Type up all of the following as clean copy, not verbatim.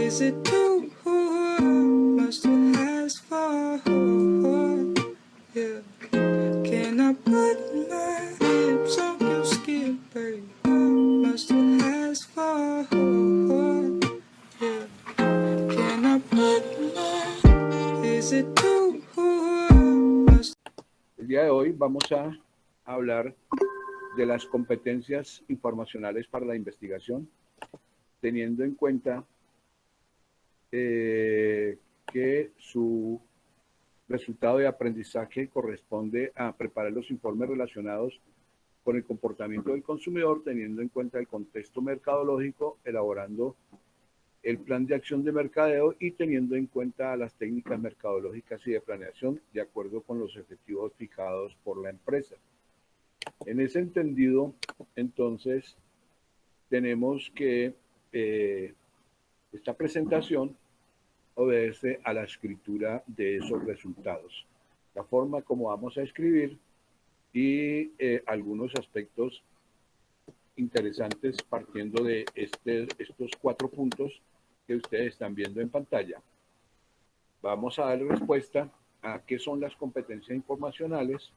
Is it too much to ask for? Yeah. Can I put my lips on your skin, baby? Much to ask for? Yeah. Can I put my... Is it too much? El día de hoy vamos a hablar de las competencias informacionales para la investigación, teniendo en cuenta que su resultado de aprendizaje corresponde a preparar los informes relacionados con el comportamiento del consumidor, teniendo en cuenta el contexto mercadológico, elaborando el plan de acción de mercadeo y teniendo en cuenta las técnicas mercadológicas y de planeación de acuerdo con los objetivos fijados por la empresa. En ese entendido, entonces, tenemos que esta presentación obedece a la escritura de esos resultados. La forma como vamos a escribir y algunos aspectos interesantes partiendo de estos 4 puntos que ustedes están viendo en pantalla. Vamos a dar respuesta a qué son las competencias informacionales.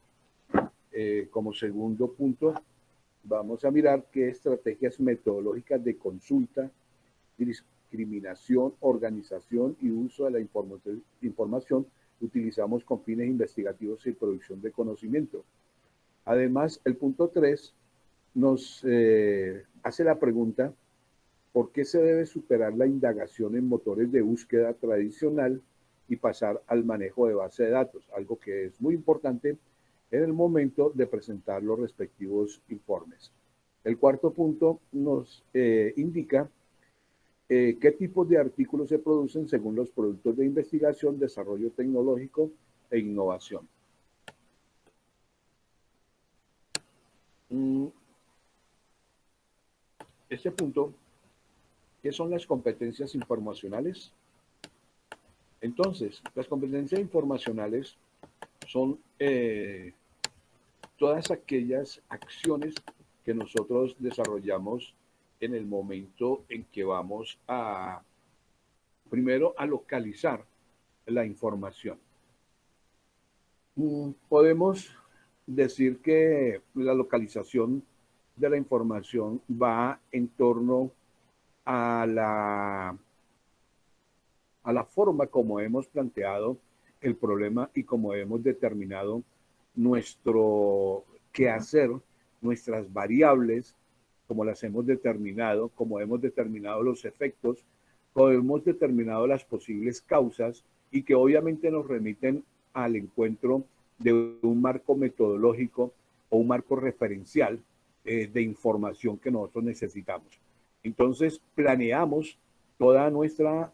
Como segundo punto, vamos a mirar qué estrategias metodológicas de consulta, discriminación, organización y uso de la información utilizamos con fines investigativos y producción de conocimiento. Además, el punto 3 nos hace la pregunta: ¿por qué se debe superar la indagación en motores de búsqueda tradicional y pasar al manejo de base de datos? Algo que es muy importante en el momento de presentar los respectivos informes. El cuarto punto nos indica qué tipos de artículos se producen según los productos de investigación, desarrollo tecnológico e innovación. Este punto, ¿qué son las competencias informacionales? Entonces, las competencias informacionales son todas aquellas acciones que nosotros desarrollamos en el momento en que vamos a, primero, a localizar la información. Podemos decir que la localización de la información va en torno a la forma como hemos planteado el problema y como hemos determinado nuestro quehacer, nuestras variables, como las hemos determinado, como hemos determinado los efectos, como hemos determinado las posibles causas y que obviamente nos remiten al encuentro de un marco metodológico o un marco referencial de información que nosotros necesitamos. Entonces, planeamos toda nuestra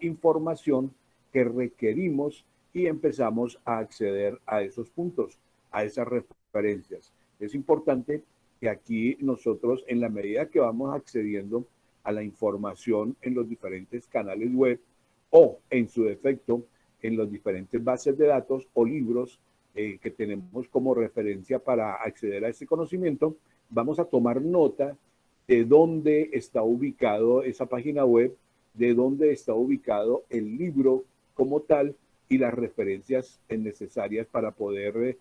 información que requerimos y empezamos a acceder a esos puntos, a esas referencias. Es importante que aquí nosotros, en la medida que vamos accediendo a la información en los diferentes canales web o, en su defecto, en las diferentes bases de datos o libros que tenemos como referencia para acceder a ese conocimiento, vamos a tomar nota de dónde está ubicado esa página web, de dónde está ubicado el libro como tal y las referencias necesarias para poder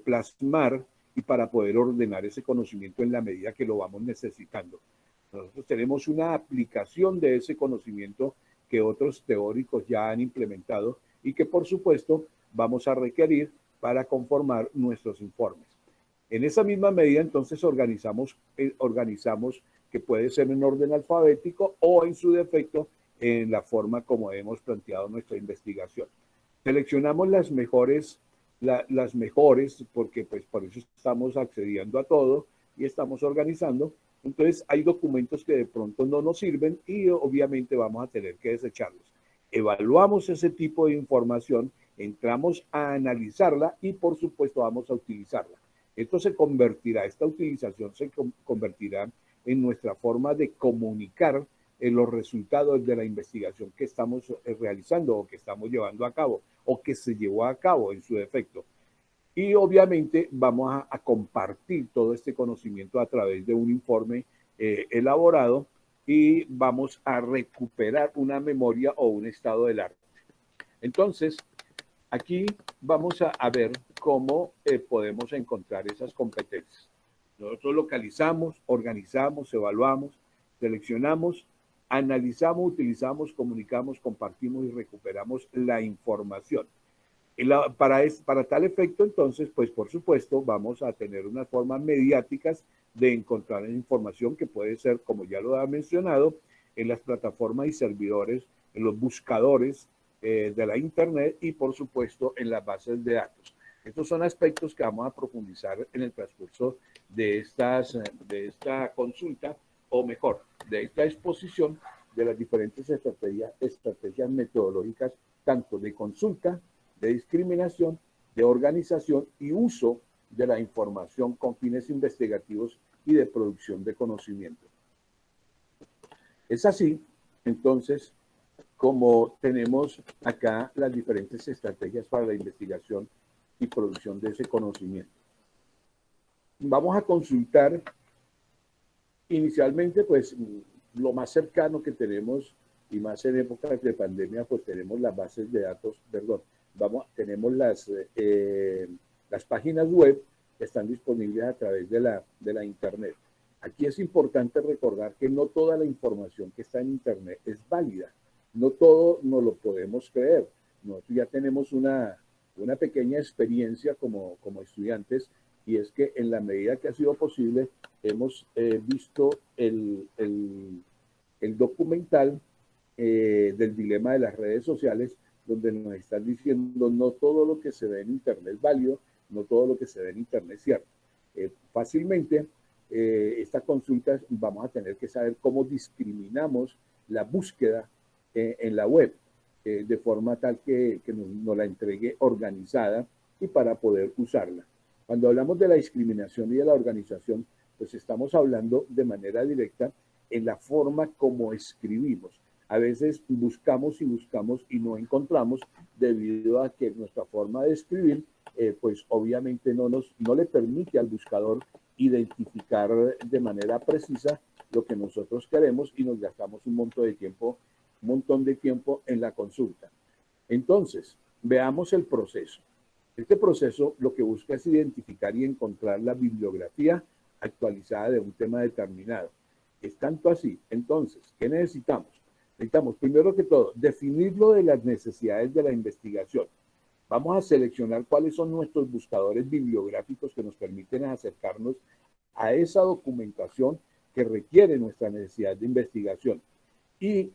plasmar y para poder ordenar ese conocimiento en la medida que lo vamos necesitando. Nosotros tenemos una aplicación de ese conocimiento que otros teóricos ya han implementado y que, por supuesto, vamos a requerir para conformar nuestros informes. En esa misma medida, entonces, organizamos que puede ser en orden alfabético o, en su defecto, en la forma como hemos planteado nuestra investigación. Seleccionamos las mejores, porque pues por eso estamos accediendo a todo y estamos organizando. Entonces, hay documentos que de pronto no nos sirven y obviamente vamos a tener que desecharlos. Evaluamos ese tipo de información, entramos a analizarla y, por supuesto, vamos a utilizarla. Esta utilización se convertirá en nuestra forma de comunicar los resultados de la investigación que estamos realizando o que estamos llevando a cabo o que se llevó a cabo en su defecto. Y obviamente vamos a compartir todo este conocimiento a través de un informe elaborado y vamos a recuperar una memoria o un estado del arte. Entonces, aquí vamos a ver cómo podemos encontrar esas competencias. Nosotros localizamos, organizamos, evaluamos, seleccionamos, analizamos, utilizamos, comunicamos, compartimos y recuperamos la información. Para tal efecto, entonces, pues por supuesto, vamos a tener unas formas mediáticas de encontrar información que puede ser, como ya lo ha mencionado, en las plataformas y servidores, en los buscadores de la Internet y, por supuesto, en las bases de datos. Estos son aspectos que vamos a profundizar en el transcurso de esta consulta, o mejor, de esta exposición de las diferentes estrategias metodológicas, tanto de consulta, de discriminación, de organización y uso de la información con fines investigativos y de producción de conocimiento. Es así, entonces, como tenemos acá las diferentes estrategias para la investigación y producción de ese conocimiento. Vamos a consultar inicialmente, pues, lo más cercano que tenemos, y más en épocas de pandemia, pues tenemos las bases de datos, tenemos las páginas web que están disponibles a través de la Internet. Aquí es importante recordar que no toda la información que está en Internet es válida. No todo nos lo podemos creer. Nosotros ya tenemos una pequeña experiencia como estudiantes, y es que en la medida que ha sido posible hemos visto el documental del dilema de las redes sociales, donde nos están diciendo no todo lo que se ve en Internet es válido, no todo lo que se ve en Internet es cierto. Fácilmente, esta consulta vamos a tener que saber cómo discriminamos la búsqueda en la web, de forma tal que nos la entregue organizada y para poder usarla. Cuando hablamos de la discriminación y de la organización, pues estamos hablando de manera directa en la forma como escribimos. A veces buscamos y buscamos y no encontramos, debido a que nuestra forma de escribir, pues obviamente no le permite al buscador identificar de manera precisa lo que nosotros queremos, y nos gastamos un montón de tiempo en la consulta. Entonces, veamos el proceso. Este proceso lo que busca es identificar y encontrar la bibliografía actualizada de un tema determinado. Es tanto así. Entonces, ¿qué necesitamos? Necesitamos, primero que todo, definirlo de las necesidades de la investigación. Vamos a seleccionar cuáles son nuestros buscadores bibliográficos que nos permiten acercarnos a esa documentación que requiere nuestra necesidad de investigación. Y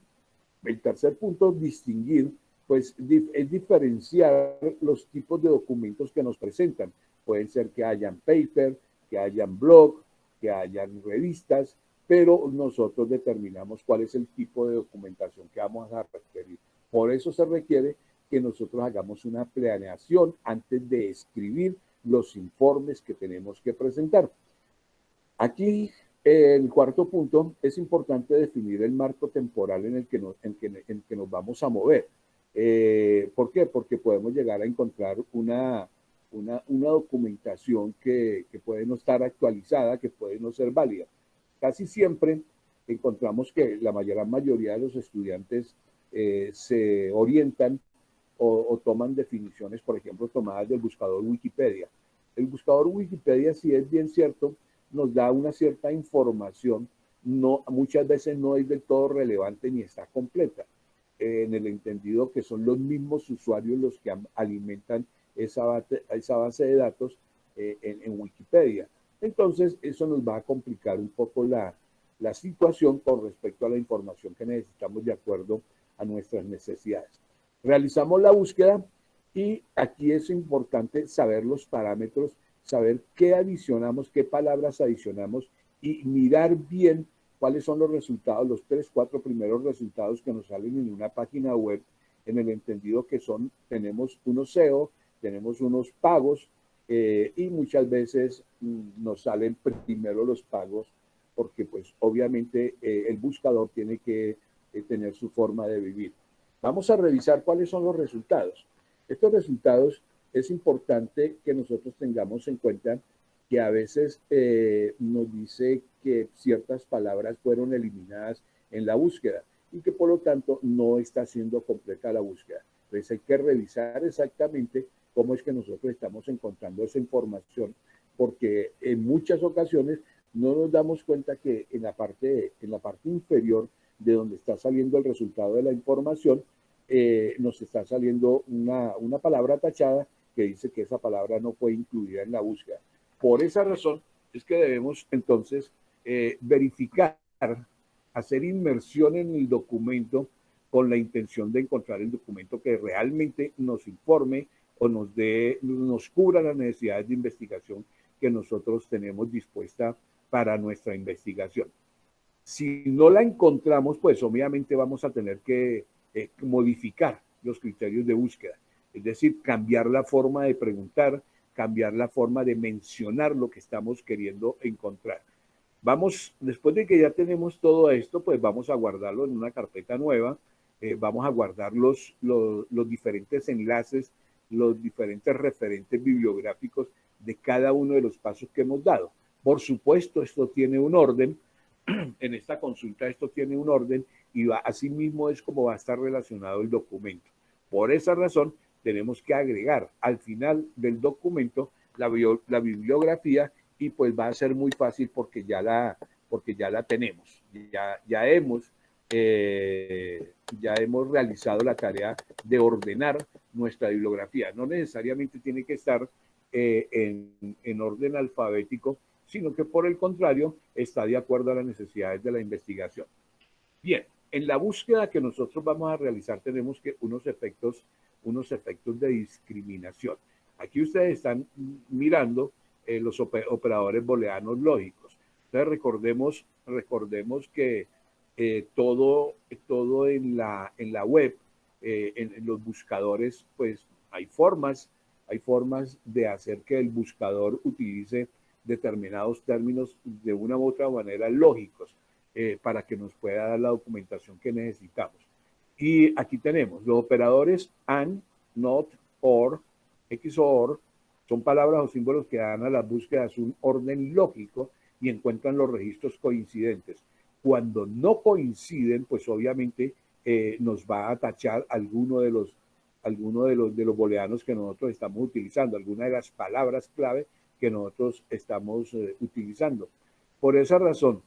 el tercer punto, distinguir, pues es diferenciar los tipos de documentos que nos presentan. Pueden ser que hayan paper, que hayan blog, que hayan revistas, pero nosotros determinamos cuál es el tipo de documentación que vamos a requerir. Por eso se requiere que nosotros hagamos una planeación antes de escribir los informes que tenemos que presentar. Aquí, el cuarto punto, es importante definir el marco temporal en el que nos vamos a mover. ¿Por qué? Porque podemos llegar a encontrar una documentación que puede no estar actualizada, que puede no ser válida. Casi siempre encontramos que la mayoría de los estudiantes se orientan o toman definiciones, por ejemplo, tomadas del buscador Wikipedia. El buscador Wikipedia, si es bien cierto, nos da una cierta información, muchas veces no es del todo relevante ni está completa, en el entendido que son los mismos usuarios los que alimentan esa base de datos en Wikipedia. Entonces, eso nos va a complicar un poco la situación con respecto a la información que necesitamos de acuerdo a nuestras necesidades. Realizamos la búsqueda y aquí es importante saber los parámetros, saber qué adicionamos, qué palabras adicionamos y mirar bien cuáles son los resultados, los 3, 4 primeros resultados que nos salen en una página web, en el entendido que tenemos unos SEO, tenemos unos pagos, y muchas veces nos salen primero los pagos, porque pues obviamente el buscador tiene que tener su forma de vivir. Vamos a revisar cuáles son los resultados. Estos resultados es importante que nosotros tengamos en cuenta que a veces nos dice que ciertas palabras fueron eliminadas en la búsqueda y que por lo tanto no está siendo completa la búsqueda. Entonces hay que revisar exactamente cómo es que nosotros estamos encontrando esa información, porque en muchas ocasiones no nos damos cuenta que en la parte inferior de donde está saliendo el resultado de la información, nos está saliendo una palabra tachada que dice que esa palabra no fue incluida en la búsqueda. Por esa razón es que debemos entonces verificar, hacer inmersión en el documento con la intención de encontrar el documento que realmente nos informe o nos cubra las necesidades de investigación que nosotros tenemos dispuesta para nuestra investigación. Si no la encontramos, pues obviamente vamos a tener que modificar los criterios de búsqueda, es decir, cambiar la forma de preguntar, cambiar la forma de mencionar lo que estamos queriendo encontrar. Vamos, después de que ya tenemos todo esto, pues vamos a guardarlo en una carpeta nueva, vamos a guardar los diferentes enlaces, los diferentes referentes bibliográficos de cada uno de los pasos que hemos dado. Por supuesto, esto tiene un orden, en esta consulta esto tiene un orden y así mismo es como va a estar relacionado el documento. Por esa razón, tenemos que agregar al final del documento la bibliografía y pues va a ser muy fácil porque ya la tenemos, ya hemos realizado la tarea de ordenar nuestra bibliografía. No necesariamente tiene que estar en orden alfabético, sino que por el contrario está de acuerdo a las necesidades de la investigación. Bien, en la búsqueda que nosotros vamos a realizar tenemos que unos efectos de discriminación. Aquí ustedes están mirando los operadores booleanos lógicos. Entonces recordemos que todo en la web, en los buscadores, pues hay formas de hacer que el buscador utilice determinados términos de una u otra manera lógicos para que nos pueda dar la documentación que necesitamos. Y aquí tenemos los operadores AND, NOT, OR, XOR, son palabras o símbolos que dan a las búsquedas un orden lógico y encuentran los registros coincidentes. Cuando no coinciden, pues obviamente nos va a tachar alguno de los booleanos que nosotros estamos utilizando, alguna de las palabras clave que nosotros estamos utilizando. Por esa razón,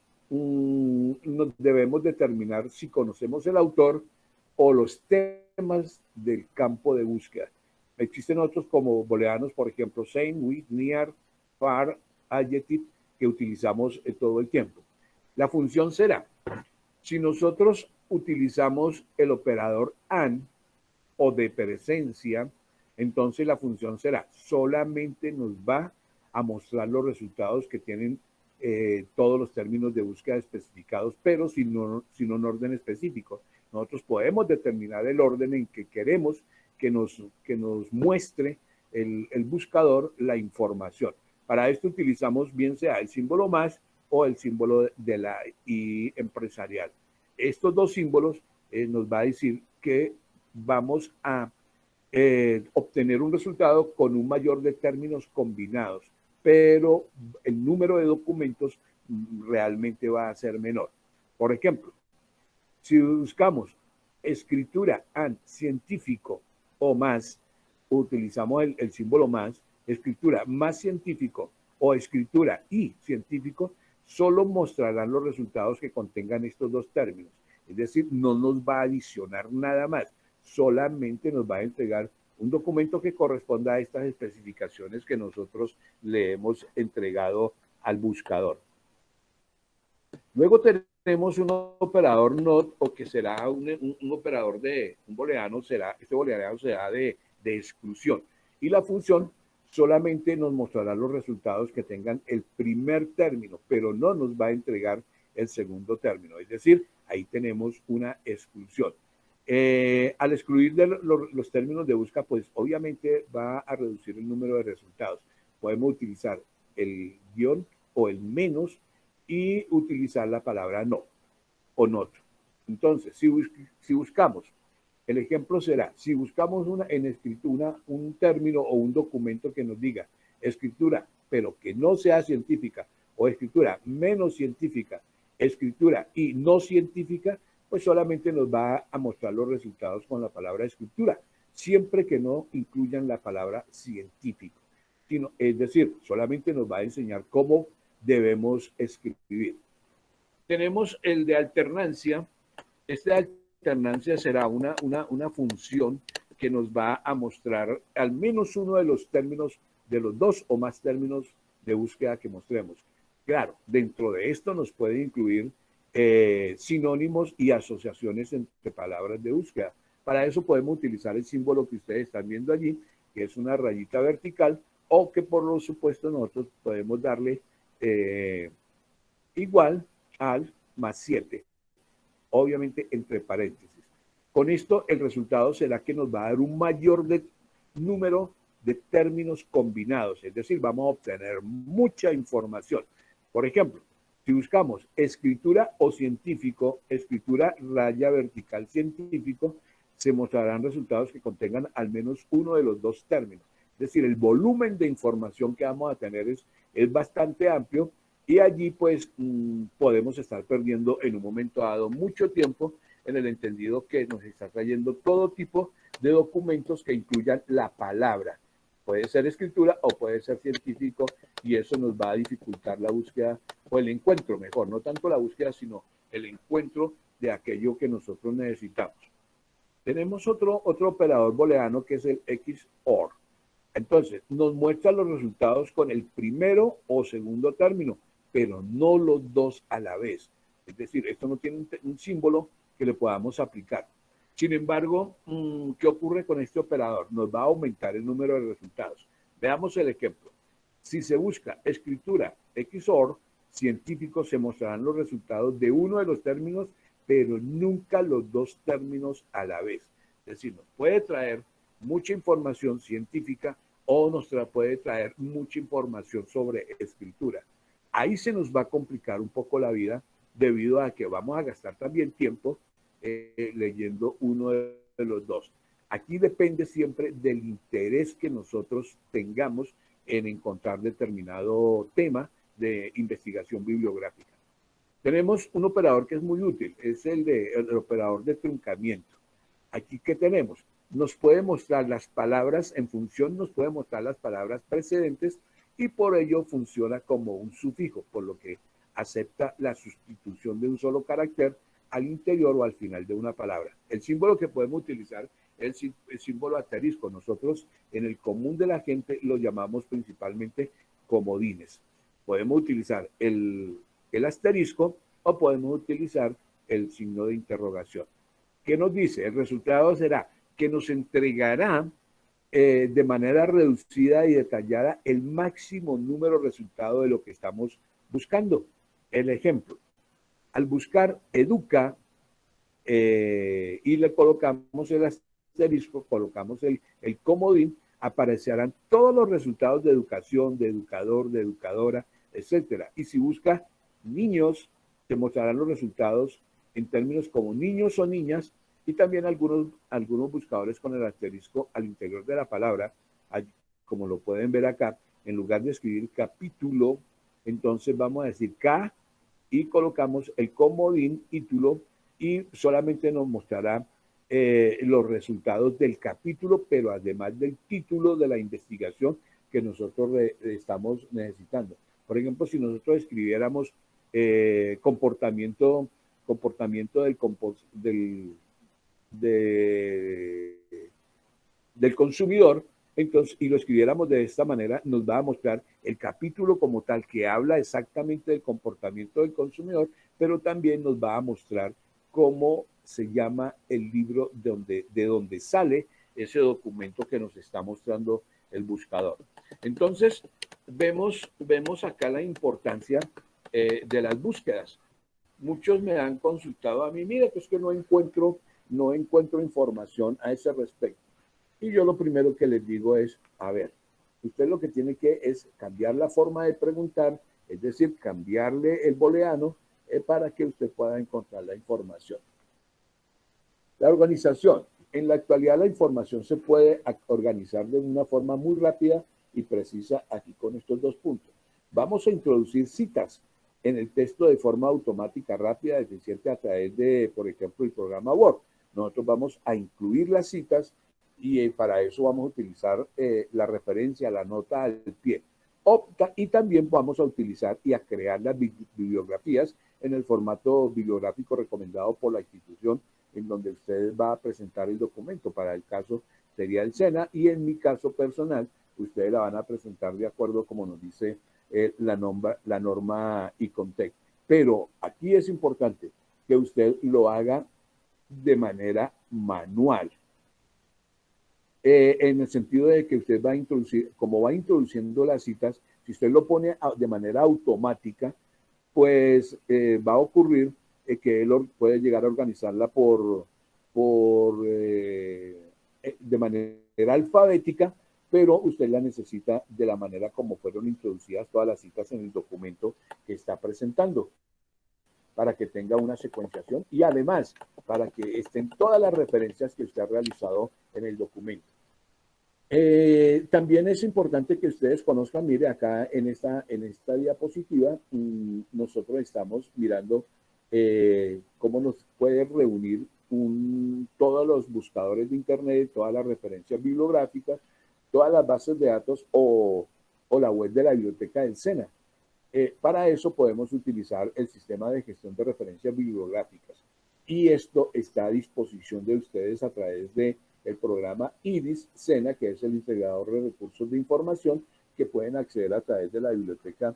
debemos determinar si conocemos el autor o los temas del campo de búsqueda. Existen otros como booleanos, por ejemplo, same, with, near, far, adjective, que utilizamos todo el tiempo. La función será, si nosotros utilizamos el operador AND o de presencia, entonces la función será, solamente nos va a mostrar los resultados que tienen todos los términos de búsqueda especificados, pero sin un orden específico. Nosotros podemos determinar el orden en que queremos que nos muestre el buscador la información. Para esto utilizamos bien sea el símbolo más o el símbolo de la I empresarial. Estos dos símbolos nos va a decir que vamos a obtener un resultado con un mayor de términos combinados, pero el número de documentos realmente va a ser menor. Por ejemplo, si buscamos escritura and científico o más, utilizamos el símbolo más, escritura más científico o escritura y científico, solo mostrarán los resultados que contengan estos dos términos. Es decir, no nos va a adicionar nada más, solamente nos va a entregar un documento que corresponda a estas especificaciones que nosotros le hemos entregado al buscador. Luego tenemos un operador NOT, o que será un operador de un booleano, este booleano será de exclusión. Y la función solamente nos mostrará los resultados que tengan el primer término, pero no nos va a entregar el segundo término. Es decir, ahí tenemos una exclusión. Al excluir los términos de búsqueda, pues obviamente va a reducir el número de resultados. Podemos utilizar el guión o el menos y utilizar la palabra no o not. Entonces, si buscamos, el ejemplo será, si buscamos en escritura un término o un documento que nos diga escritura, pero que no sea científica, o escritura menos científica, escritura y no científica, pues solamente nos va a mostrar los resultados con la palabra escritura, siempre que no incluyan la palabra científico, sino, es decir, solamente nos va a enseñar cómo debemos escribir. Tenemos el de alternancia. Esta alternancia será una función que nos va a mostrar al menos uno de los términos, de los dos o más términos de búsqueda que mostremos. Claro, dentro de esto nos puede incluir sinónimos y asociaciones entre palabras de búsqueda. Para eso podemos utilizar el símbolo que ustedes están viendo allí, que es una rayita vertical, o que por lo supuesto nosotros podemos darle igual al +7, obviamente entre paréntesis. Con esto el resultado será que nos va a dar un mayor número de términos combinados, es decir, vamos a obtener mucha información. Por ejemplo, si buscamos escritura o científico, escritura raya vertical científico, se mostrarán resultados que contengan al menos uno de los dos términos. Es decir, el volumen de información que vamos a tener es bastante amplio y allí pues podemos estar perdiendo en un momento dado mucho tiempo en el entendido que nos está trayendo todo tipo de documentos que incluyan la palabra. Puede ser escritura o puede ser científico y eso nos va a dificultar la búsqueda o el encuentro, mejor, no tanto la búsqueda, sino el encuentro de aquello que nosotros necesitamos. Tenemos otro operador booleano que es el XOR. Entonces, nos muestra los resultados con el primero o segundo término, pero no los dos a la vez. Es decir, esto no tiene un símbolo que le podamos aplicar. Sin embargo, ¿qué ocurre con este operador? Nos va a aumentar el número de resultados. Veamos el ejemplo. Si se busca escritura XOR, científicos se mostrarán los resultados de uno de los términos, pero nunca los dos términos a la vez. Es decir, nos puede traer mucha información científica o nos puede traer mucha información sobre escritura. Ahí se nos va a complicar un poco la vida debido a que vamos a gastar también tiempo leyendo uno de los dos. Aquí depende siempre del interés que nosotros tengamos en encontrar determinado tema de investigación bibliográfica. Tenemos un operador que es muy útil, es el operador de truncamiento. Aquí, ¿qué tenemos? Nos puede mostrar las palabras en función, nos puede mostrar las palabras precedentes y por ello funciona como un sufijo, por lo que acepta la sustitución de un solo carácter al interior o al final de una palabra. El símbolo que podemos utilizar es el símbolo asterisco. Nosotros en el común de la gente lo llamamos principalmente comodines. Podemos utilizar el asterisco o podemos utilizar el signo de interrogación. ¿Qué nos dice? El resultado será que nos entregará de manera reducida y detallada el máximo número de resultados de lo que estamos buscando. El ejemplo, al buscar educa y le colocamos el asterisco, colocamos el comodín, aparecerán todos los resultados de educación, de educador, de educadora, etcétera. Y si busca niños, te mostrarán los resultados en términos como niños o niñas y también algunos buscadores con el asterisco al interior de la palabra, como lo pueden ver acá, en lugar de escribir capítulo, entonces vamos a decir K y colocamos el comodín título y solamente nos mostrará los resultados del capítulo, pero además del título de la investigación que nosotros estamos necesitando. Por ejemplo, si nosotros escribiéramos comportamiento del consumidor, entonces, y lo escribiéramos de esta manera, nos va a mostrar el capítulo como tal que habla exactamente del comportamiento del consumidor, pero también nos va a mostrar cómo se llama el libro de donde sale ese documento que nos está mostrando el buscador. Entonces, vemos acá la importancia de las búsquedas. Muchos me han consultado a mí, mira, pues que no encuentro información a ese respecto. Y yo lo primero que les digo es, a ver, usted lo que tiene que es cambiar la forma de preguntar, es decir, cambiarle el booleano para que usted pueda encontrar la información. La organización. En la actualidad la información se puede organizar de una forma muy rápida y precisa aquí con estos dos puntos. Vamos a introducir citas. en el texto de forma automática, rápida, eficiente a través de, por ejemplo, el programa Word. Nosotros vamos a incluir las citas y para eso vamos a utilizar la referencia, la nota al pie. Y también vamos a utilizar y a crear las bibliografías en el formato bibliográfico recomendado por la institución en donde usted va a presentar el documento. Para el caso sería el SENA y en mi caso personal, ustedes la van a presentar de acuerdo como nos dice la norma ICOMTEC. Pero aquí es importante que usted lo haga de manera manual. En el sentido de que usted va a introducir, como va introduciendo las citas, si usted lo pone de manera automática, pues va a ocurrir que él puede llegar a organizarla de manera alfabética, pero usted la necesita de la manera como fueron introducidas todas las citas en el documento que está presentando, para que tenga una secuenciación y además para que estén todas las referencias que usted ha realizado en el documento. También es importante que ustedes conozcan, mire acá en esta diapositiva, nosotros estamos mirando cómo nos puede reunir todos los buscadores de internet, todas las referencias bibliográficas, todas las bases de datos o la web de la biblioteca del SENA. Para eso podemos utilizar el sistema de gestión de referencias bibliográficas y esto está a disposición de ustedes a través de el programa IRIS SENA, que es el integrador de recursos de información que pueden acceder a través de la biblioteca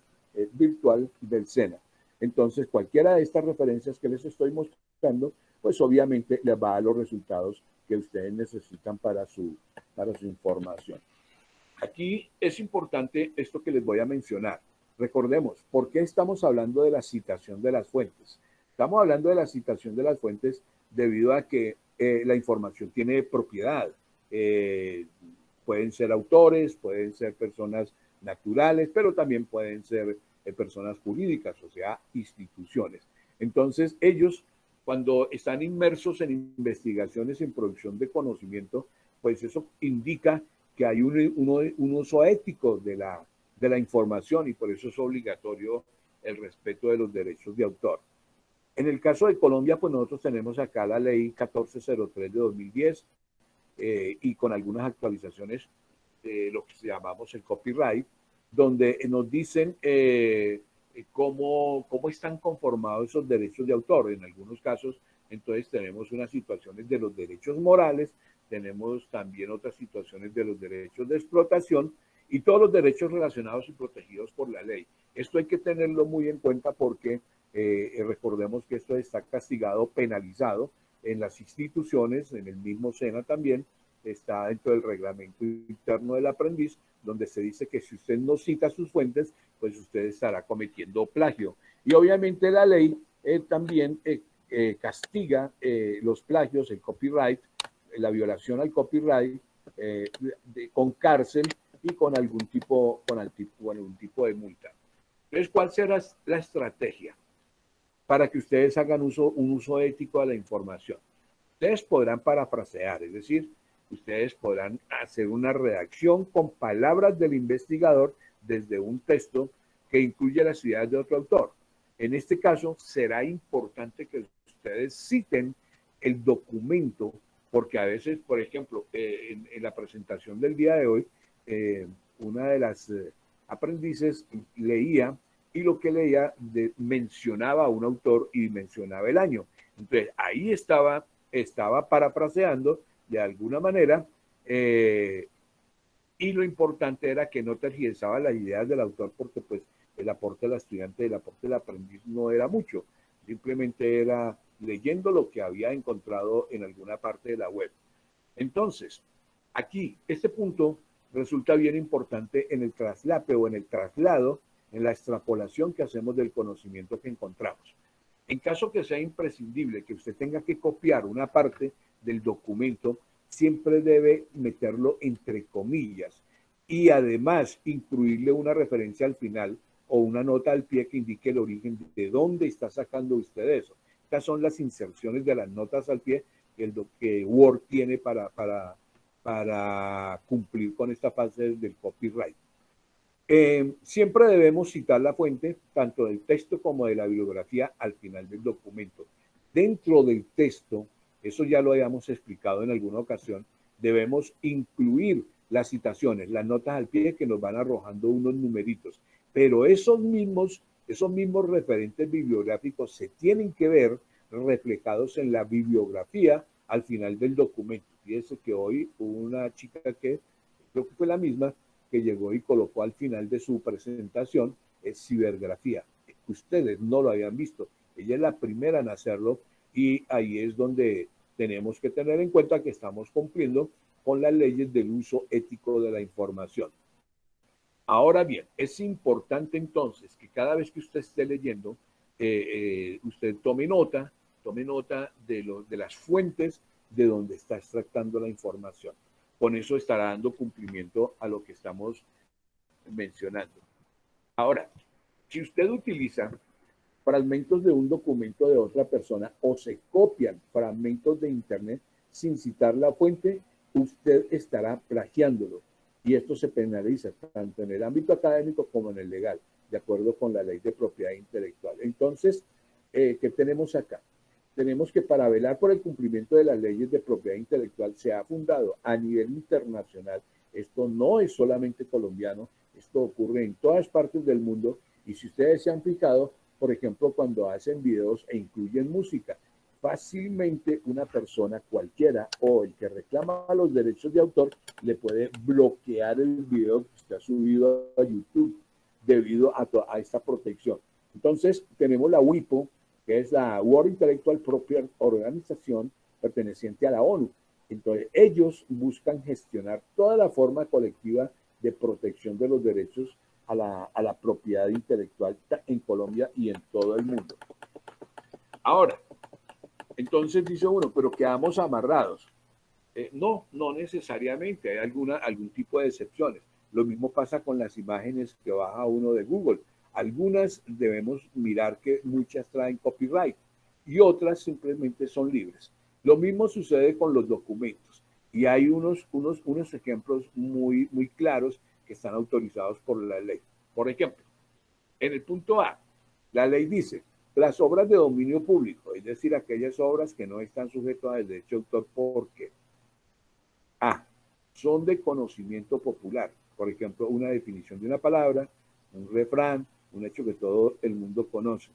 virtual del SENA. Entonces, cualquiera de estas referencias que les estoy mostrando, pues obviamente les va a dar los resultados que ustedes necesitan para su información. Aquí es importante esto que les voy a mencionar. Recordemos, ¿por qué estamos hablando de la citación de las fuentes? Estamos hablando de la citación de las fuentes debido a que la información tiene propiedad. Pueden ser autores, pueden ser personas naturales, pero también pueden ser personas jurídicas, o sea, instituciones. Entonces, ellos, cuando están inmersos en investigaciones, en producción de conocimiento, pues eso indica que hay un uso ético de la información y por eso es obligatorio el respeto de los derechos de autor. En el caso de Colombia, pues nosotros tenemos acá la ley 1403 de 2010 y con algunas actualizaciones de lo que llamamos el copyright, donde nos dicen cómo están conformados esos derechos de autor. En algunos casos, entonces tenemos unas situaciones de los derechos morales, tenemos también otras situaciones de los derechos de explotación y todos los derechos relacionados y protegidos por la ley. Esto hay que tenerlo muy en cuenta porque recordemos que esto está castigado, penalizado en las instituciones, en el mismo SENA también, está dentro del reglamento interno del aprendiz, donde se dice que si usted no cita sus fuentes, pues usted estará cometiendo plagio. Y obviamente la ley también castiga los plagios, el copyright, la violación al copyright con cárcel y con algún tipo de multa. Entonces, ¿cuál será la estrategia para que ustedes hagan un uso ético de la información? Ustedes podrán parafrasear, es decir, ustedes podrán hacer una redacción con palabras del investigador desde un texto que incluye las ideas de otro autor. En este caso, será importante que ustedes citen el documento, porque a veces, por ejemplo, en la presentación del día de hoy, una de las aprendices leía y lo que leía mencionaba a un autor y mencionaba el año. Entonces, ahí estaba parafraseando de alguna manera y lo importante era que no tergiversaba las ideas del autor porque pues el aporte del estudiante, el aporte del aprendiz no era mucho, simplemente era leyendo lo que había encontrado en alguna parte de la web. Entonces, aquí, este punto resulta bien importante en el traslape o en el traslado, en la extrapolación que hacemos del conocimiento que encontramos. En caso que sea imprescindible que usted tenga que copiar una parte del documento, siempre debe meterlo entre comillas y además incluirle una referencia al final o una nota al pie que indique el origen de dónde está sacando usted eso. Estas son las inserciones de las notas al pie que Word tiene para cumplir con esta fase del copyright. Siempre debemos citar la fuente, tanto del texto como de la bibliografía, al final del documento. Dentro del texto, eso ya lo habíamos explicado en alguna ocasión, debemos incluir las citaciones, las notas al pie que nos van arrojando unos numeritos. Pero esos mismos referentes bibliográficos se tienen que ver reflejados en la bibliografía al final del documento. Fíjense que hoy hubo una chica que creo que fue la misma que llegó y colocó al final de su presentación cibergrafía. Ustedes no lo habían visto. Ella es la primera en hacerlo y ahí es donde tenemos que tener en cuenta que estamos cumpliendo con las leyes del uso ético de la información. Ahora bien, es importante entonces que cada vez que usted esté leyendo, usted tome nota de las fuentes de donde está extractando la información. Con eso estará dando cumplimiento a lo que estamos mencionando. Ahora, si usted utiliza fragmentos de un documento de otra persona o se copian fragmentos de Internet sin citar la fuente, usted estará plagiándolo. Y esto se penaliza tanto en el ámbito académico como en el legal, de acuerdo con la ley de propiedad intelectual. Entonces, ¿qué tenemos acá? Tenemos que para velar por el cumplimiento de las leyes de propiedad intelectual se ha fundado a nivel internacional. Esto no es solamente colombiano, esto ocurre en todas partes del mundo y si ustedes se han fijado, por ejemplo, cuando hacen videos e incluyen música, fácilmente una persona cualquiera o el que reclama los derechos de autor le puede bloquear el video que está subido a YouTube debido a esta protección. Entonces, tenemos la WIPO, que es la World Intellectual Property Organización perteneciente a la ONU. Entonces, ellos buscan gestionar toda la forma colectiva de protección de los derechos a la propiedad intelectual en Colombia y en todo el mundo. Ahora, entonces dice uno, pero quedamos amarrados. No, no necesariamente, hay algún tipo de excepciones. Lo mismo pasa con las imágenes que baja uno de Google. Algunas debemos mirar que muchas traen copyright y otras simplemente son libres. Lo mismo sucede con los documentos y hay unos ejemplos muy claros que están autorizados por la ley. Por ejemplo, en el punto A, la ley dice, las obras de dominio público, es decir, aquellas obras que no están sujetas al derecho de autor, porque A, son de conocimiento popular. Por ejemplo, una definición de una palabra, un refrán, un hecho que todo el mundo conoce.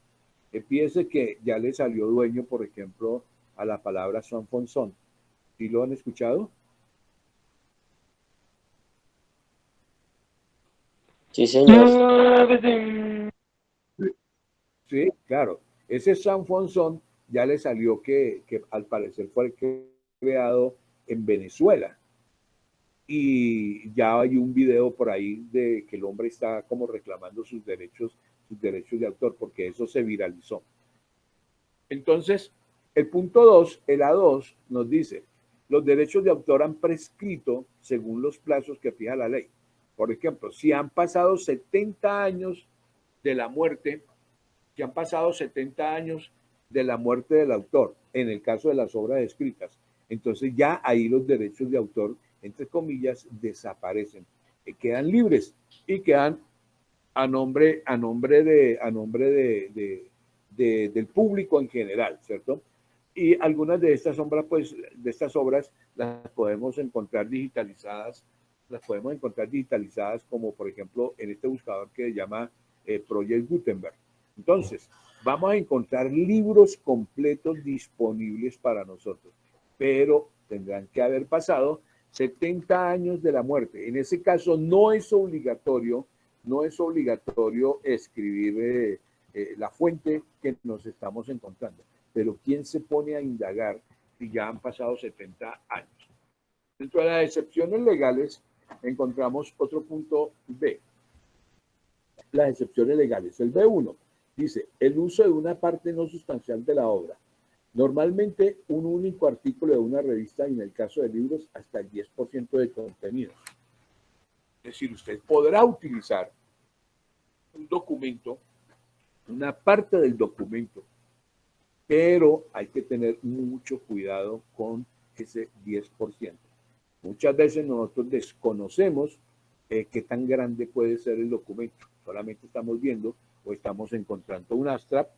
Piense que ya le salió dueño, por ejemplo, a la palabra sonfonzón. ¿Sí lo han escuchado? Sí, señor. Sí, claro. Ese sanfonzón ya le salió que al parecer fue creado en Venezuela. Y ya hay un video por ahí de que el hombre está como reclamando sus derechos de autor, porque eso se viralizó. Entonces, el punto 2, el A2, nos dice, los derechos de autor han prescrito según los plazos que fija la ley. Por ejemplo, si han pasado 70 años de la muerte, si han pasado 70 años de la muerte del autor, en el caso de las obras escritas, entonces ya ahí los derechos de autor, entre comillas, desaparecen, quedan libres y quedan del público en general, ¿cierto? Y algunas de estas obras, pues, de estas obras las podemos encontrar digitalizadas, como por ejemplo en este buscador que se llama Project Gutenberg. Entonces, vamos a encontrar libros completos disponibles para nosotros, pero tendrán que haber pasado 70 años de la muerte. En ese caso no es obligatorio escribir la fuente que nos estamos encontrando. Pero ¿quién se pone a indagar si ya han pasado 70 años? Dentro de las excepciones legales encontramos otro punto B. Las excepciones legales. El B1 dice, el uso de una parte no sustancial de la obra. Normalmente un único artículo de una revista y en el caso de libros hasta el 10% de contenidos. Es decir, usted podrá utilizar un documento, una parte del documento, pero hay que tener mucho cuidado con ese 10%. Muchas veces nosotros desconocemos qué tan grande puede ser el documento. Solamente estamos viendo o estamos encontrando un abstract,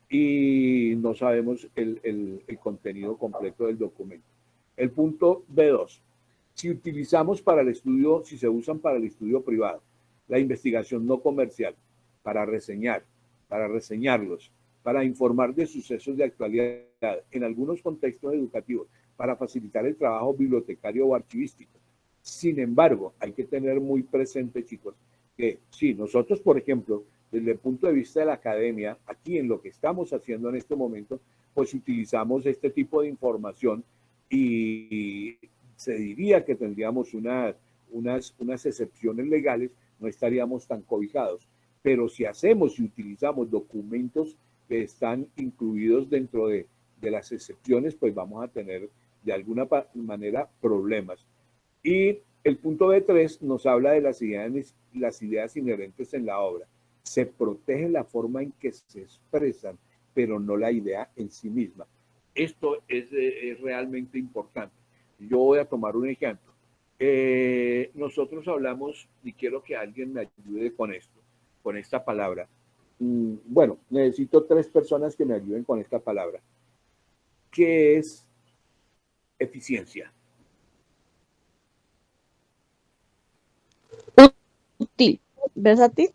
y no sabemos el contenido completo del documento. El punto B2. Si utilizamos para el estudio, si se usan para el estudio privado, la investigación no comercial, para reseñarlos, para informar de sucesos de actualidad, en algunos contextos educativos, para facilitar el trabajo bibliotecario o archivístico. Sin embargo, hay que tener muy presente, chicos, que si nosotros, por ejemplo, desde el punto de vista de la academia, aquí en lo que estamos haciendo en este momento, pues utilizamos este tipo de información y se diría que tendríamos unas excepciones legales, no estaríamos tan cobijados. Pero si hacemos y utilizamos documentos que están incluidos dentro de las excepciones, pues vamos a tener de alguna manera problemas. Y el punto B3 nos habla de las ideas inherentes en la obra. Se protege la forma en que se expresan, pero no la idea en sí misma. Esto es realmente importante. Yo voy a tomar un ejemplo. Nosotros hablamos, y quiero que alguien me ayude con esto, con esta palabra. Bueno, necesito 3 personas que me ayuden con esta palabra. ¿Qué es eficiencia? Útil, versátil.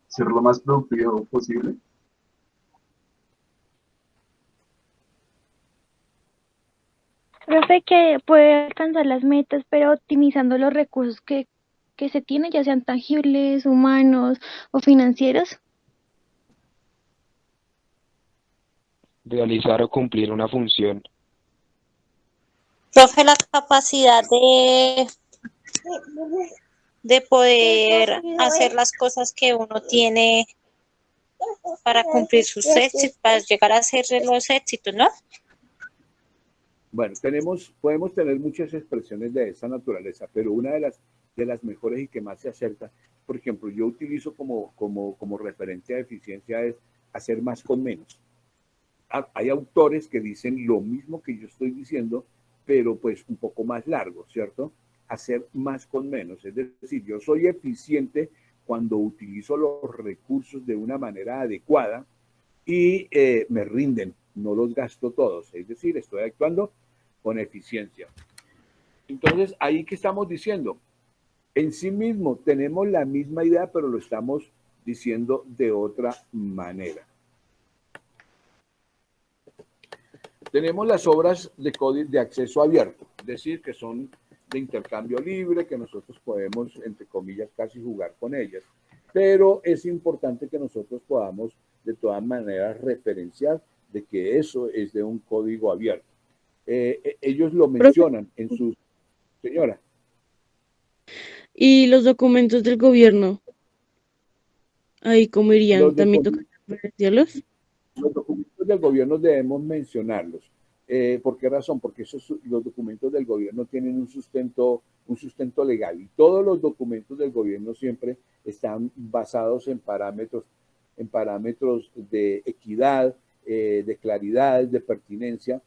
Ser lo más productivo posible. Profe, que puede alcanzar las metas, pero optimizando los recursos que se tienen, ya sean tangibles, humanos o financieros. Realizar o cumplir una función. Profe, la capacidad de poder hacer las cosas que uno tiene para cumplir sus éxitos, para llegar a hacer los éxitos, ¿no? Bueno, podemos tener muchas expresiones de esa naturaleza, pero una de las mejores y que más se acerca, por ejemplo, yo utilizo como referencia de eficiencia es hacer más con menos. Hay autores que dicen lo mismo que yo estoy diciendo, pero pues un poco más largo, ¿cierto? Hacer más con menos. Es decir, yo soy eficiente cuando utilizo los recursos de una manera adecuada y me rinden, no los gasto todos. Es decir, estoy actuando con eficiencia. Entonces, ahí que estamos diciendo, en sí mismo tenemos la misma idea, pero lo estamos diciendo de otra manera. Tenemos las obras de acceso abierto, es decir, que son de intercambio libre, que nosotros podemos, entre comillas, casi jugar con ellas. Pero es importante que nosotros podamos, de todas maneras, referenciar de que eso es de un código abierto. Ellos lo mencionan en sus... Señora. ¿Y los documentos del gobierno? Ahí, ¿cómo irían? ¿También toca referenciarlos? Los documentos del gobierno debemos mencionarlos. ¿Por qué razón? Porque los documentos del gobierno tienen un sustento legal y todos los documentos del gobierno siempre están basados en parámetros de equidad, de claridad, de pertinencia,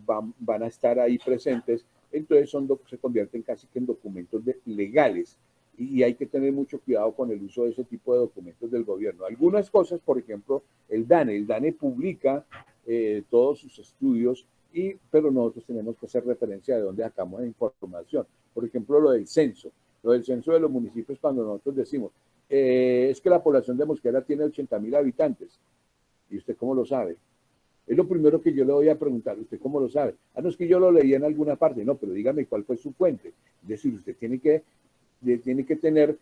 van a estar ahí presentes. Entonces se convierten casi que en documentos legales y hay que tener mucho cuidado con el uso de ese tipo de documentos del gobierno. Algunas cosas, por ejemplo, el DANE publica todos sus estudios, pero nosotros tenemos que hacer referencia de dónde sacamos la información. Por ejemplo, lo del censo de los municipios, cuando nosotros decimos, es que la población de Mosquera tiene 80,000 habitantes. ¿Y usted cómo lo sabe? Es lo primero que yo le voy a preguntar. ¿Usted cómo lo sabe? Ah, no, es que yo lo leí en alguna parte. No, pero dígame cuál fue su fuente. Es decir, usted tiene que tener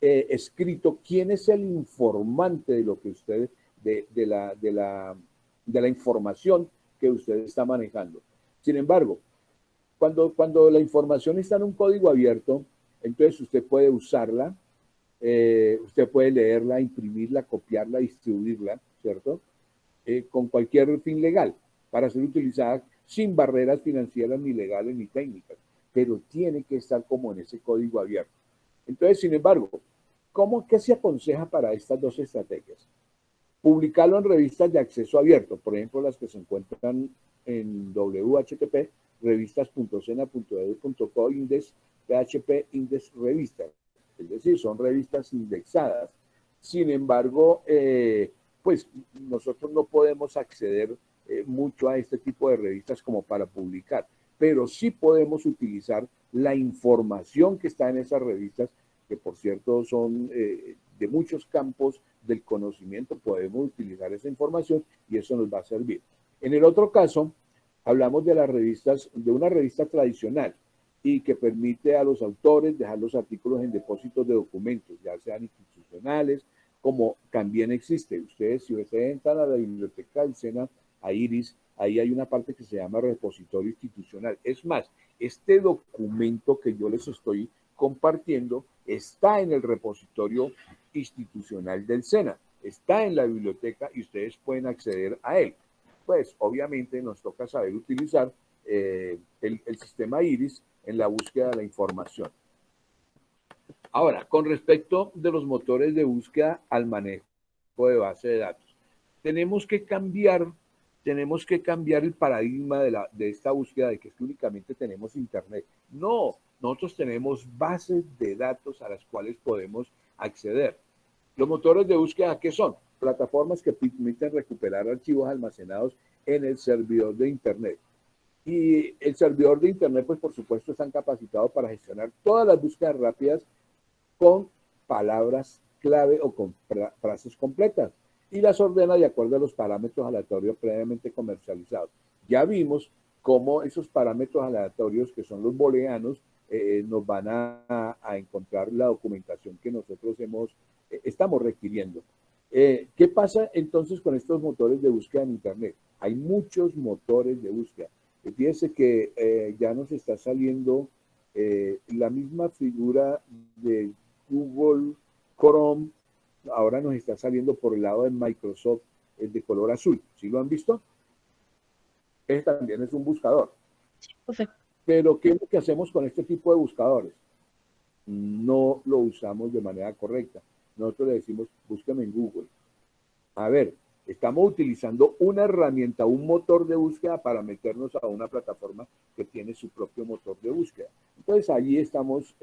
escrito quién es el informante de lo que usted, de la información que usted está manejando. Sin embargo, cuando la información está en un código abierto, entonces usted puede usarla, usted puede leerla, imprimirla, copiarla, distribuirla, ¿cierto? Con cualquier fin legal para ser utilizada sin barreras financieras, ni legales, ni técnicas, pero tiene que estar como en ese código abierto. Entonces, sin embargo, ¿qué se aconseja para estas dos estrategias? Publicarlo en revistas de acceso abierto, por ejemplo, las que se encuentran en WHTP, revistas.sena.edu.co, Index, PHP, Index Revistas. Es decir, son revistas indexadas. Sin embargo, pues nosotros no podemos acceder mucho a este tipo de revistas como para publicar, pero sí podemos utilizar la información que está en esas revistas, que por cierto son de muchos campos del conocimiento. Podemos utilizar esa información y eso nos va a servir. En el otro caso, hablamos de las revistas, de una revista tradicional y que permite a los autores dejar los artículos en depósitos de documentos, ya sean institucionales, como también existe. Ustedes, si ustedes entran a la biblioteca del SENA, a IRIS, ahí hay una parte que se llama repositorio institucional. Es más, este documento que yo les estoy compartiendo está en el repositorio institucional del SENA, está en la biblioteca y ustedes pueden acceder a él. Pues obviamente nos toca saber utilizar el sistema IRIS en la búsqueda de la información. Ahora, con respecto de los motores de búsqueda al manejo de base de datos, tenemos que cambiar el paradigma de esta búsqueda de que únicamente tenemos Internet. No, nosotros tenemos bases de datos a las cuales podemos acceder. Los motores de búsqueda, ¿qué son? Plataformas que permiten recuperar archivos almacenados en el servidor de Internet. Y el servidor de Internet, pues por supuesto, están capacitados para gestionar todas las búsquedas rápidas con palabras clave o con frases completas, y las ordena de acuerdo a los parámetros aleatorios previamente comercializados. Ya vimos cómo esos parámetros aleatorios, que son los booleanos, nos van a encontrar la documentación que nosotros estamos requiriendo. ¿Qué pasa entonces con estos motores de búsqueda en Internet? Hay muchos motores de búsqueda. Fíjense que ya nos está saliendo la misma figura de Google Chrome, ahora nos está saliendo por el lado de Microsoft, el de color azul. ¿Sí lo han visto? Este también es un buscador. Perfecto. Pero ¿qué es lo que hacemos con este tipo de buscadores? No lo usamos de manera correcta. Nosotros le decimos, búsqueme en Google. A ver, estamos utilizando una herramienta, un motor de búsqueda para meternos a una plataforma que tiene su propio motor de búsqueda. Entonces allí estamos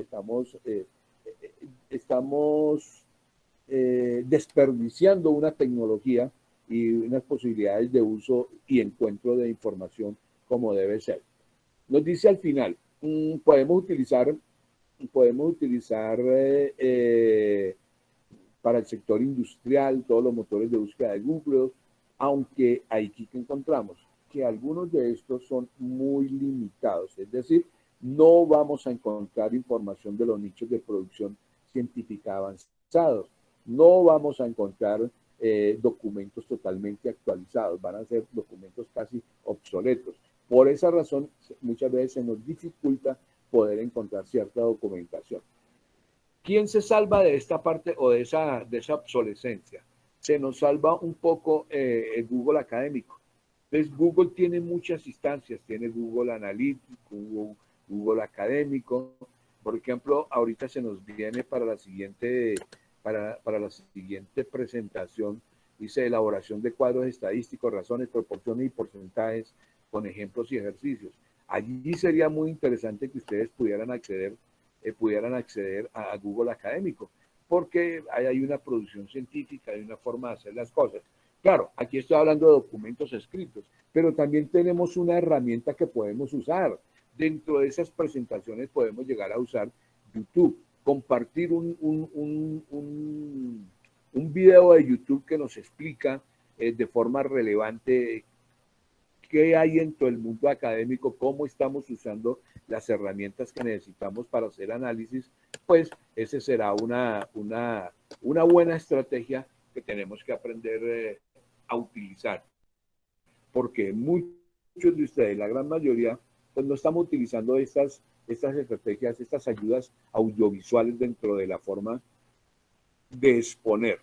desperdiciando una tecnología y unas posibilidades de uso y encuentro de información como debe ser. Nos dice al final, podemos utilizar para el sector industrial todos los motores de búsqueda de Google, aunque aquí que encontramos que algunos de estos son muy limitados, es decir, no vamos a encontrar información de los nichos de producción científica avanzados, no vamos a encontrar documentos totalmente actualizados, van a ser documentos casi obsoletos. Por esa razón, muchas veces se nos dificulta poder encontrar cierta documentación. ¿Quién se salva de esta parte o de esa obsolescencia? Se nos salva un poco el Google académico. Entonces, Google tiene muchas instancias, tiene Google Analítico, Google Académico. Por ejemplo, ahorita se nos viene para la siguiente presentación, dice elaboración de cuadros estadísticos, razones, proporciones y porcentajes con ejemplos y ejercicios. Allí sería muy interesante que ustedes pudieran acceder a Google Académico, porque hay una producción científica, hay una forma de hacer las cosas. Claro, aquí estoy hablando de documentos escritos, pero también tenemos una herramienta que podemos usar. Dentro de esas presentaciones podemos llegar a usar YouTube, compartir un video de YouTube que nos explica de forma relevante qué hay en todo el mundo académico, cómo estamos usando las herramientas que necesitamos para hacer análisis. Pues esa será una buena estrategia que tenemos que aprender a utilizar, porque muchos de ustedes, la gran mayoría, pues no estamos utilizando estas estrategias, estas ayudas audiovisuales dentro de la forma de exponer.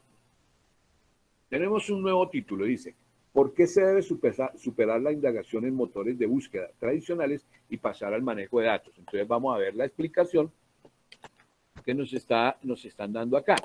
Tenemos un nuevo título, dice, ¿Por qué se debe superar la indagación en motores de búsqueda tradicionales y pasar al manejo de datos? Entonces vamos a ver la explicación que nos están dando acá.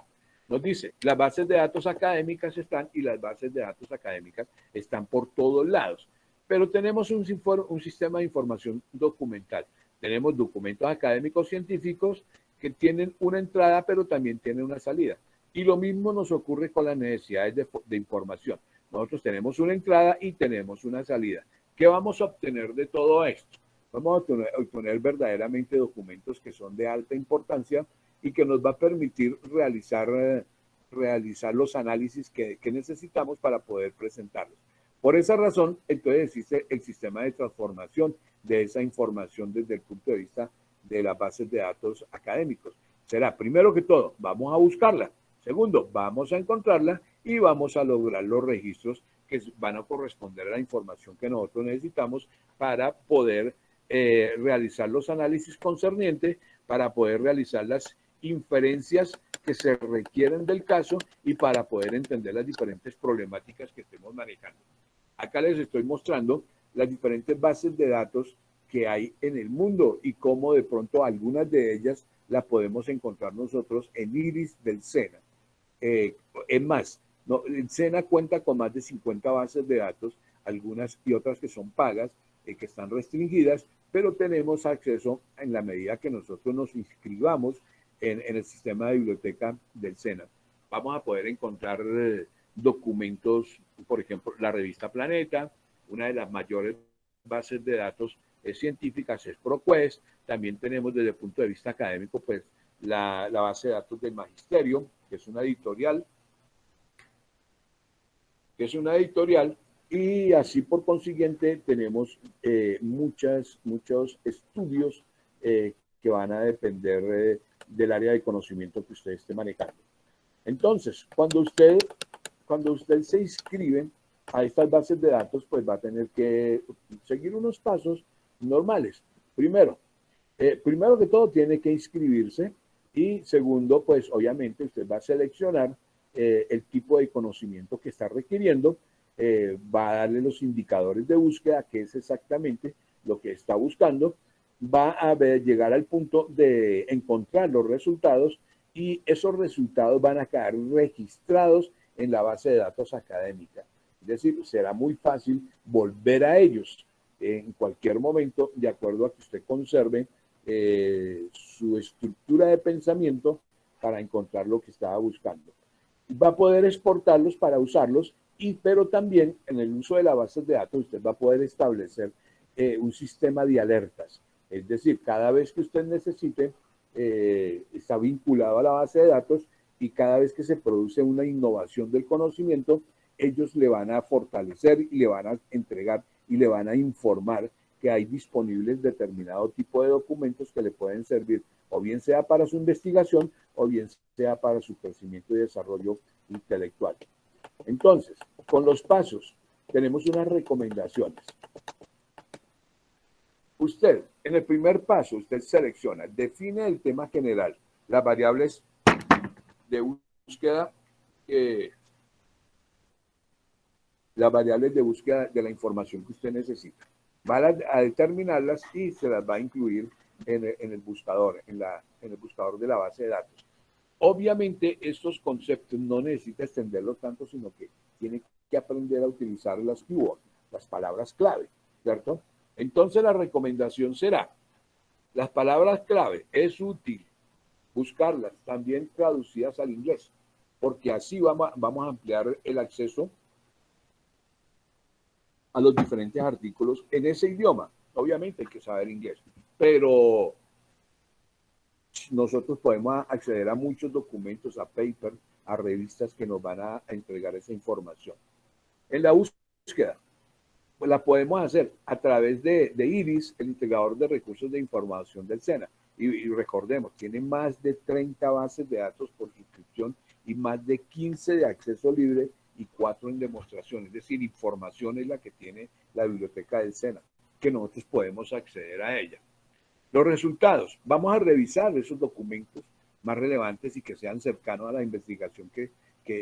Nos dice, las bases de datos académicas están y las bases de datos académicas están por todos lados. Pero tenemos un sistema de información documental. Tenemos documentos académicos científicos que tienen una entrada, pero también tienen una salida. Y lo mismo nos ocurre con las necesidades de información. Nosotros tenemos una entrada y tenemos una salida. ¿Qué vamos a obtener de todo esto? Vamos a obtener verdaderamente documentos que son de alta importancia y que nos va a permitir realizar los análisis que necesitamos para poder presentarlos. Por esa razón, entonces existe el sistema de transformación de esa información desde el punto de vista de las bases de datos académicos. Será, primero que todo, vamos a buscarla. Segundo, vamos a encontrarla y vamos a lograr los registros que van a corresponder a la información que nosotros necesitamos para poder realizar los análisis concernientes, para poder realizar las inferencias que se requieren del caso y para poder entender las diferentes problemáticas que estemos manejando. Acá les estoy mostrando las diferentes bases de datos que hay en el mundo y cómo de pronto algunas de ellas las podemos encontrar nosotros en IRIS del SENA. Es más, el SENA cuenta con más de 50 bases de datos, algunas y otras que son pagas, que están restringidas, pero tenemos acceso en la medida que nosotros nos inscribamos en el sistema de biblioteca del SENA. Vamos a poder encontrar documentos, por ejemplo, la revista Planeta, una de las mayores bases de datos científicas es ProQuest. También tenemos desde el punto de vista académico, pues, la base de datos del Magisterio, que es una editorial, y así por consiguiente tenemos muchos estudios que van a depender del área de conocimiento que usted esté manejando. Entonces, cuando usted se inscribe a estas bases de datos, pues va a tener que seguir unos pasos normales. Primero que todo tiene que inscribirse y segundo, pues obviamente usted va a seleccionar el tipo de conocimiento que está requiriendo, va a darle los indicadores de búsqueda, que es exactamente lo que está buscando, va a llegar al punto de encontrar los resultados y esos resultados van a quedar registrados en la base de datos académica. Es decir, será muy fácil volver a ellos en cualquier momento, de acuerdo a que usted conserve su estructura de pensamiento para encontrar lo que estaba buscando. Va a poder exportarlos para usarlos, pero también en el uso de las bases de datos usted va a poder establecer un sistema de alertas. Es decir, cada vez que usted necesite, está vinculado a la base de datos y cada vez que se produce una innovación del conocimiento, ellos le van a fortalecer y le van a entregar y le van a informar que hay disponibles determinado tipo de documentos que le pueden servir, o bien sea para su investigación, o bien sea para su crecimiento y desarrollo intelectual. Entonces, con los pasos, tenemos unas recomendaciones. Usted, en el primer paso, usted selecciona, define el tema general, las variables de búsqueda, de la información que usted necesita. Va a determinarlas y se las va a incluir en el buscador, en el buscador de la base de datos. Obviamente, estos conceptos no necesita extenderlos tanto, sino que tiene que aprender a utilizar las keywords, las palabras clave, ¿cierto? Entonces, la recomendación será, las palabras clave es útil buscarlas también traducidas al inglés, porque así vamos a ampliar el acceso a los diferentes artículos en ese idioma. Obviamente hay que saber inglés, pero nosotros podemos acceder a muchos documentos, a papers, a revistas que nos van a entregar esa información. En la búsqueda, pues la podemos hacer a través de IRIS, el integrador de recursos de información del SENA. Y recordemos, tiene más de 30 bases de datos por inscripción y más de 15 de acceso libre y 4 en demostración. Es decir, información es la que tiene la biblioteca del SENA, que nosotros podemos acceder a ella. Los resultados, vamos a revisar esos documentos más relevantes y que sean cercanos a la investigación que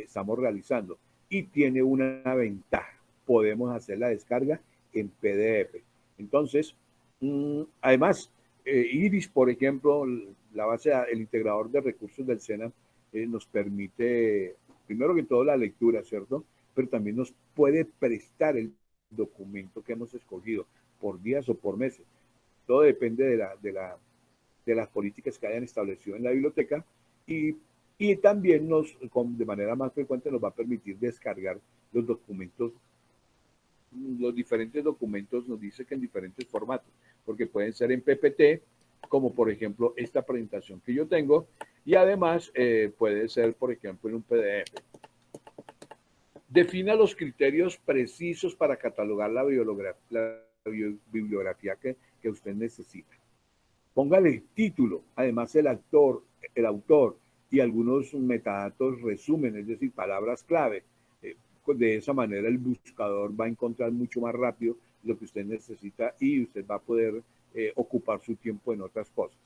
estamos realizando. Y tiene una ventaja. podemos hacer la descarga en PDF. Entonces, además, Iris, por ejemplo, la base, el integrador de recursos del SENA, nos permite, primero que todo, la lectura, ¿cierto? Pero también nos puede prestar el documento que hemos escogido por días o por meses. Todo depende de las políticas que hayan establecido en la biblioteca y también de manera más frecuente nos va a permitir descargar los documentos, los diferentes documentos, nos dice que en diferentes formatos, porque pueden ser en PPT, como por ejemplo esta presentación que yo tengo, y además puede ser, por ejemplo, en un PDF. Defina los criterios precisos para catalogar la bibliografía que usted necesita. Póngale el título, además el autor y algunos metadatos resumen, es decir, palabras clave. De esa manera el buscador va a encontrar mucho más rápido lo que usted necesita y usted va a poder ocupar su tiempo en otras cosas.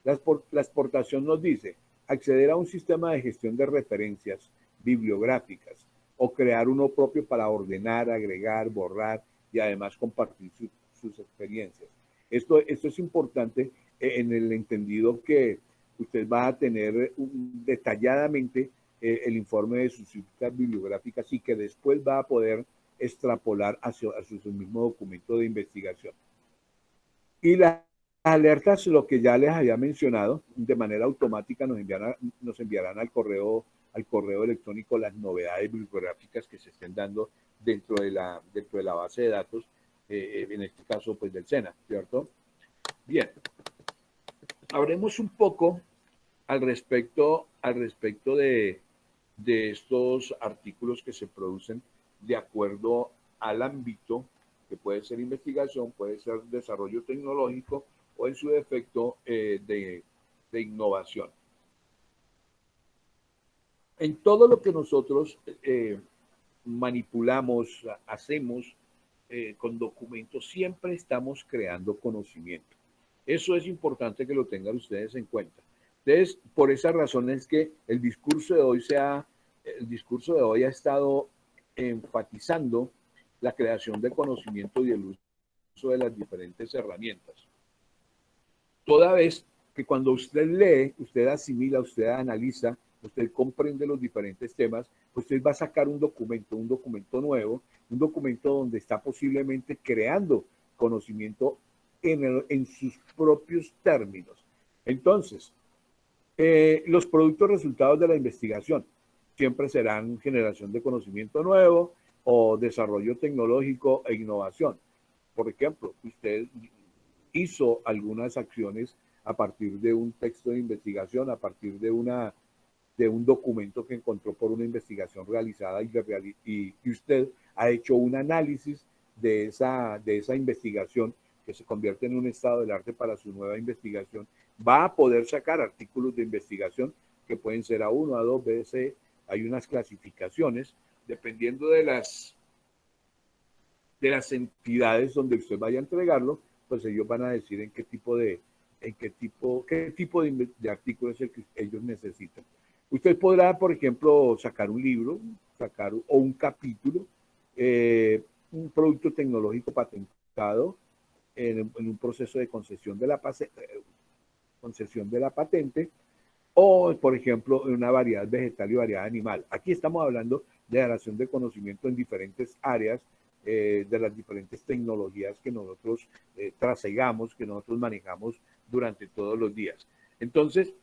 La exportación nos dice acceder a un sistema de gestión de referencias bibliográficas o crear uno propio para ordenar, agregar, borrar y además compartir sus experiencias. Esto es importante en el entendido que usted va a tener detalladamente el informe de sus citas bibliográficas y que después va a poder extrapolar hacia su mismo documento de investigación. Y las alertas, lo que ya les había mencionado, de manera automática nos enviarán al correo electrónico las novedades bibliográficas que se estén dando dentro de la base de datos, en este caso pues del SENA, ¿cierto? Bien, hablemos un poco al respecto de estos artículos que se producen de acuerdo al ámbito, que puede ser investigación, puede ser desarrollo tecnológico o en su defecto de innovación. En todo lo que nosotros manipulamos, hacemos con documentos, siempre estamos creando conocimiento. Eso es importante que lo tengan ustedes en cuenta. Entonces, por esa razón es que el discurso de hoy ha estado enfatizando la creación de conocimiento y el uso de las diferentes herramientas. Toda vez que cuando usted lee, usted asimila, usted analiza, usted comprende los diferentes temas, usted va a sacar un documento nuevo, un documento donde está posiblemente creando conocimiento en sus propios términos. Entonces, los productos resultados de la investigación siempre serán generación de conocimiento nuevo o desarrollo tecnológico e innovación. Por ejemplo, usted hizo algunas acciones a partir de un texto de investigación, a partir de un documento que encontró por una investigación realizada y usted ha hecho un análisis de esa investigación que se convierte en un estado del arte para su nueva investigación. Va a poder sacar artículos de investigación que pueden ser A1, A2, B, C. Hay unas clasificaciones dependiendo de las entidades donde usted vaya a entregarlo, pues ellos van a decir qué tipo de artículo es el que ellos necesitan. Usted podrá, por ejemplo, sacar un libro, o un capítulo, un producto tecnológico patentado en un proceso de concesión de la patente, o, por ejemplo, en una variedad vegetal y variedad animal. Aquí estamos hablando de generación de conocimiento en diferentes áreas, de las diferentes tecnologías que nosotros trasegamos, que nosotros manejamos durante todos los días. Entonces,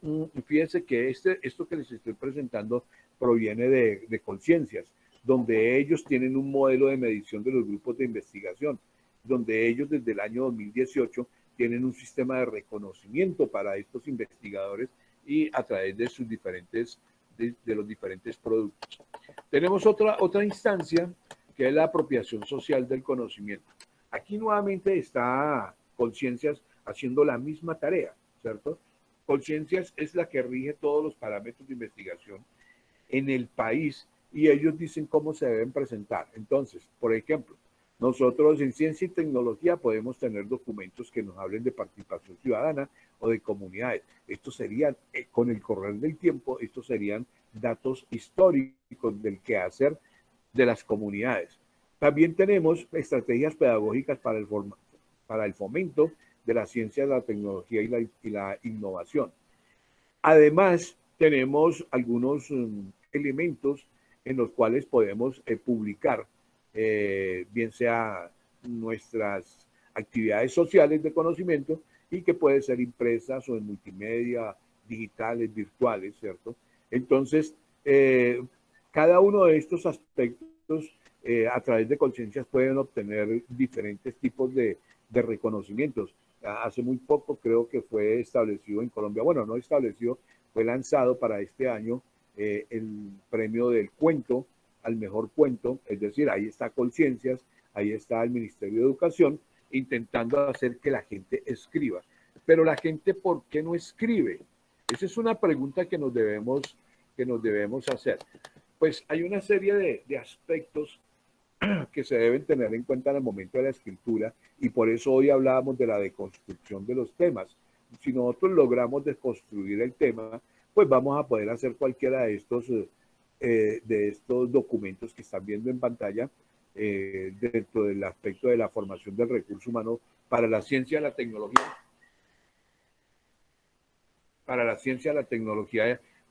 fíjense que esto que les estoy presentando proviene de Conciencias, donde ellos tienen un modelo de medición de los grupos de investigación, donde ellos desde el año 2018 tienen un sistema de reconocimiento para estos investigadores y a través de sus de los diferentes productos. Tenemos otra instancia que es la apropiación social del conocimiento. Aquí nuevamente está Conciencias haciendo la misma tarea, ¿cierto? Conciencias es la que rige todos los parámetros de investigación en el país y ellos dicen cómo se deben presentar. Entonces, por ejemplo, nosotros en ciencia y tecnología podemos tener documentos que nos hablen de participación ciudadana o de comunidades. Estos serían, con el correr del tiempo, estos serían datos históricos del quehacer de las comunidades. También tenemos estrategias pedagógicas para el fomento de la ciencia, la tecnología y la innovación. Además, tenemos algunos elementos en los cuales podemos publicar, bien sea nuestras actividades sociales de conocimiento y que pueden ser impresas o en multimedia, digitales, virtuales, ¿cierto? Entonces, cada uno de estos aspectos a través de conciencias pueden obtener diferentes tipos de reconocimientos. Hace muy poco creo que fue establecido en Colombia, bueno, no establecido, fue lanzado para este año el premio del cuento al mejor cuento, es decir, ahí está Conciencias, ahí está el Ministerio de Educación, intentando hacer que la gente escriba. Pero la gente, ¿por qué no escribe? Esa es una pregunta que nos debemos hacer. Pues hay una serie de aspectos que se deben tener en cuenta en el momento de la escritura y por eso hoy hablábamos de la deconstrucción de los temas. Si nosotros logramos deconstruir el tema, pues vamos a poder hacer cualquiera de estos documentos que están viendo en pantalla dentro del aspecto de la formación del recurso humano para la ciencia, la tecnología,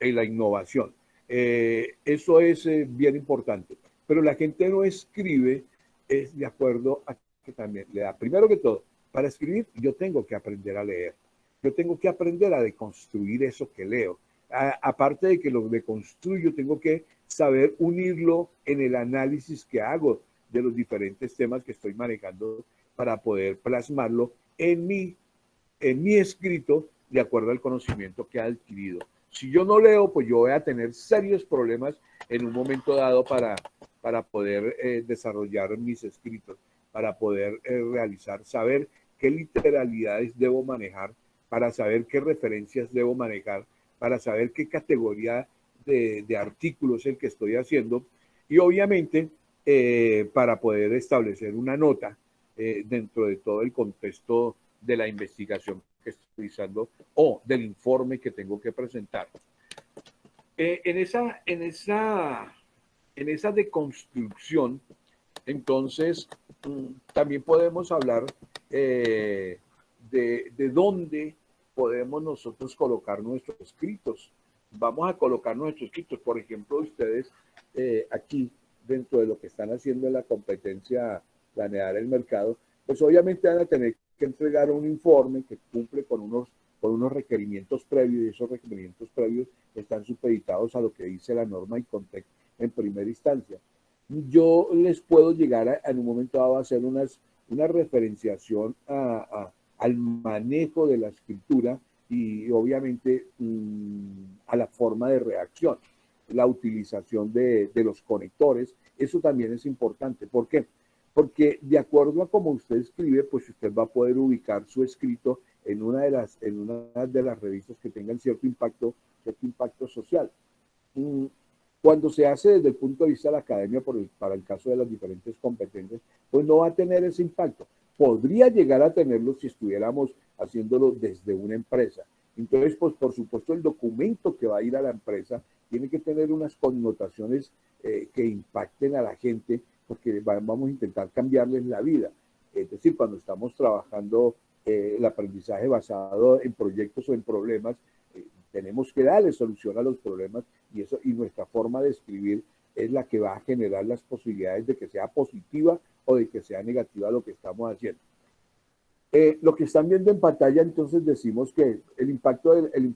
y la innovación. Eso es bien importante. Pero la gente no escribe es de acuerdo a que también le da. Primero que todo, para escribir yo tengo que aprender a leer. Yo tengo que aprender a deconstruir eso que leo. Aparte de que lo deconstruyo, tengo que saber unirlo en el análisis que hago de los diferentes temas que estoy manejando para poder plasmarlo en mi escrito de acuerdo al conocimiento que he adquirido. Si yo no leo, pues yo voy a tener serios problemas en un momento dado para poder desarrollar mis escritos, para poder realizar, saber qué literalidades debo manejar, para saber qué referencias debo manejar, para saber qué categoría de artículos es el que estoy haciendo y obviamente para poder establecer una nota dentro de todo el contexto de la investigación que estoy realizando o del informe que tengo que presentar. En esa deconstrucción, entonces, también podemos hablar de dónde podemos nosotros colocar nuestros escritos. Vamos a colocar nuestros escritos. Por ejemplo, ustedes aquí, dentro de lo que están haciendo en la competencia planear el mercado, pues obviamente van a tener que entregar un informe que cumple con unos requerimientos previos y esos requerimientos previos están supeditados a lo que dice la norma y Contec en primera instancia. Yo les puedo llegar en un momento dado a hacer una referenciación al manejo de la escritura y obviamente a la forma de reacción, la utilización de los conectores, eso también es importante. ¿Por qué? Porque de acuerdo a cómo usted escribe, pues usted va a poder ubicar su escrito en una de las revistas que tengan cierto impacto social. Cuando se hace desde el punto de vista de la academia, para el caso de las diferentes competencias, pues no va a tener ese impacto. Podría llegar a tenerlo si estuviéramos haciéndolo desde una empresa. Entonces, pues por supuesto, el documento que va a ir a la empresa tiene que tener unas connotaciones que impacten a la gente, porque vamos a intentar cambiarles la vida. Es decir, cuando estamos trabajando el aprendizaje basado en proyectos o en problemas, tenemos que darle solución a los problemas y nuestra forma de escribir es la que va a generar las posibilidades de que sea positiva o de que sea negativa lo que estamos haciendo. Lo que están viendo en pantalla, entonces decimos que el impacto en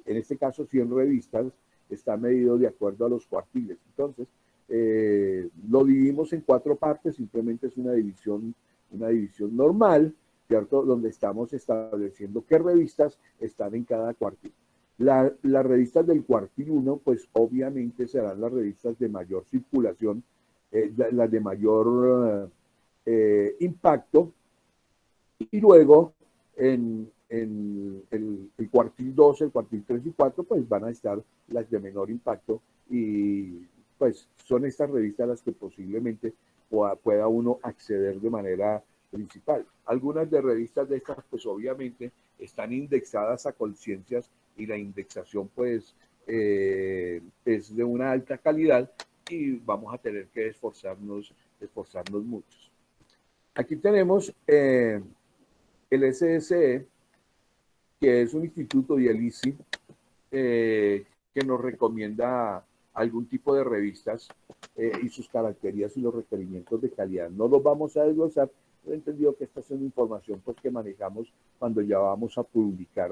este caso 100 revistas, está medido de acuerdo a los cuartiles. Entonces, lo dividimos en 4 partes, simplemente es una división normal, ¿cierto? Donde estamos estableciendo qué revistas están en cada cuartil. Las revistas del cuartil 1, pues obviamente serán las revistas de mayor circulación, las de mayor impacto, y luego en el cuartil 2, el cuartil 3 y 4, pues van a estar las de menor impacto y pues son estas revistas las que posiblemente pueda uno acceder de manera principal. Algunas de revistas de estas, pues obviamente están indexadas a conciencias y la indexación pues es de una alta calidad y vamos a tener que esforzarnos muchos. Aquí tenemos el SSE, que es un instituto, y el ICI, que nos recomienda algún tipo de revistas y sus características y los requerimientos de calidad. No los vamos a desglosar, pero he entendido que esta es una información pues, que manejamos cuando ya vamos a publicar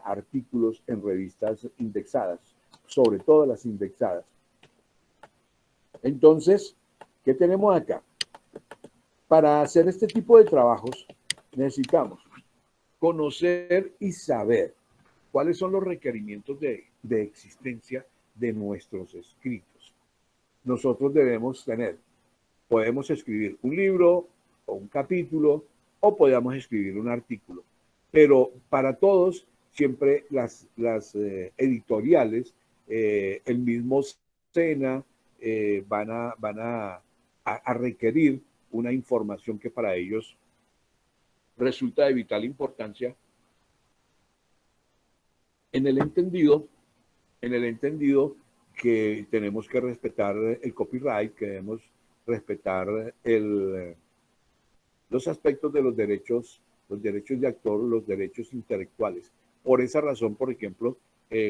artículos en revistas indexadas, sobre todo las indexadas. Entonces, ¿qué tenemos acá? Para hacer este tipo de trabajos necesitamos conocer y saber cuáles son los requerimientos de existencia de nuestros escritos. Nosotros debemos podemos escribir un libro o un capítulo o podemos escribir un artículo, pero para todos siempre las editoriales, el mismo SENA, van a requerir una información que para ellos resulta de vital importancia en el entendido que tenemos que respetar el copyright, que debemos respetar los aspectos de los derechos de autor, los derechos intelectuales. Por esa razón, por ejemplo,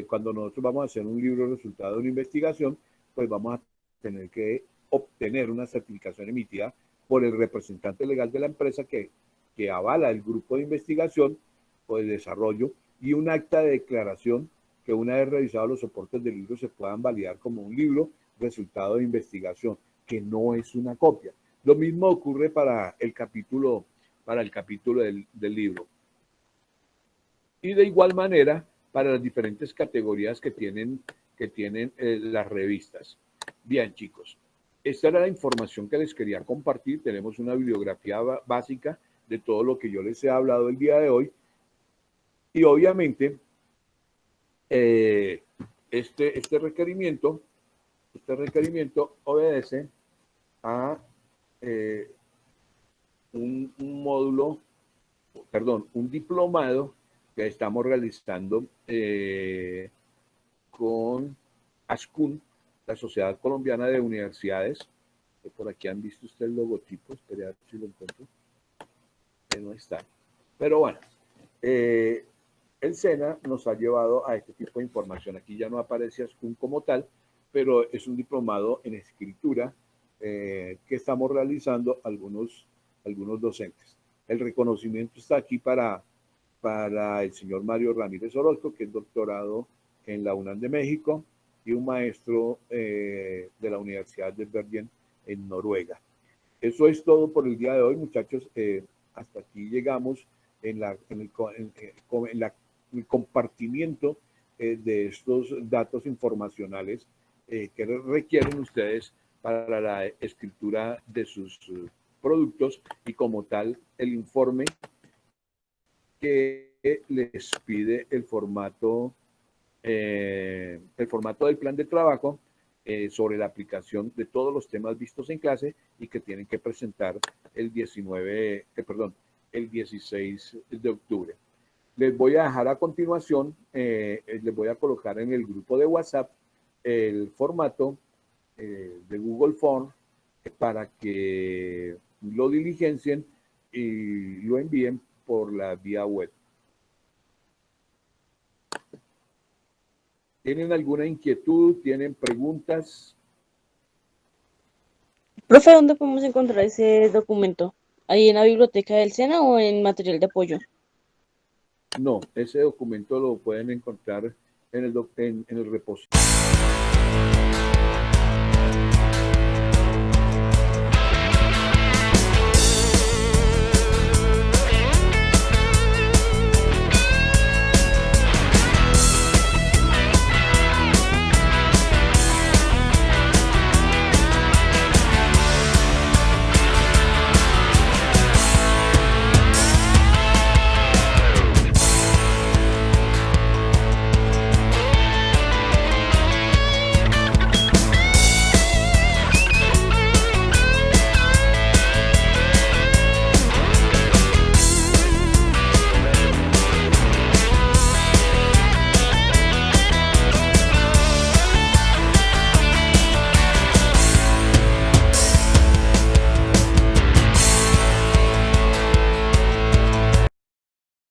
cuando nosotros vamos a hacer un libro resultado de una investigación, pues vamos a tener que obtener una certificación emitida por el representante legal de la empresa que avala el grupo de investigación o de desarrollo, y un acta de declaración que una vez revisados los soportes del libro se puedan validar como un libro resultado de investigación, que no es una copia. Lo mismo ocurre para el capítulo del libro. Y de igual manera para las diferentes categorías que tienen las revistas. Bien, chicos, esta era la información que les quería compartir. Tenemos una bibliografía básica de todo lo que yo les he hablado el día de hoy. Y obviamente, este requerimiento obedece a un diplomado que estamos realizando con ASCUN, la Sociedad Colombiana de Universidades. Por aquí han visto ustedes el logotipo, espera a ver si lo encuentro. No está. Pero bueno, el SENA nos ha llevado a este tipo de información. Aquí ya no aparece ASCUN como tal, pero es un diplomado en escritura que estamos realizando algunos docentes. El reconocimiento está aquí para el señor Mario Ramírez Orozco, que es doctorado en la UNAM de México y un maestro de la Universidad de Bergen en Noruega. Eso es todo por el día de hoy, muchachos. Hasta aquí llegamos en el compartimiento de estos datos informacionales que requieren ustedes para la escritura de sus productos, y como tal el informe que les pide el formato del plan de trabajo sobre la aplicación de todos los temas vistos en clase y que tienen que presentar el 16 de octubre. Les voy a dejar a continuación, les voy a colocar en el grupo de WhatsApp el formato de Google Form para que lo diligencien y lo envíen por la vía web. ¿Tienen alguna inquietud? ¿Tienen preguntas? Profe, ¿dónde podemos encontrar ese documento? ¿Ahí en la biblioteca del SENA o en material de apoyo? No, ese documento lo pueden encontrar en el repositorio.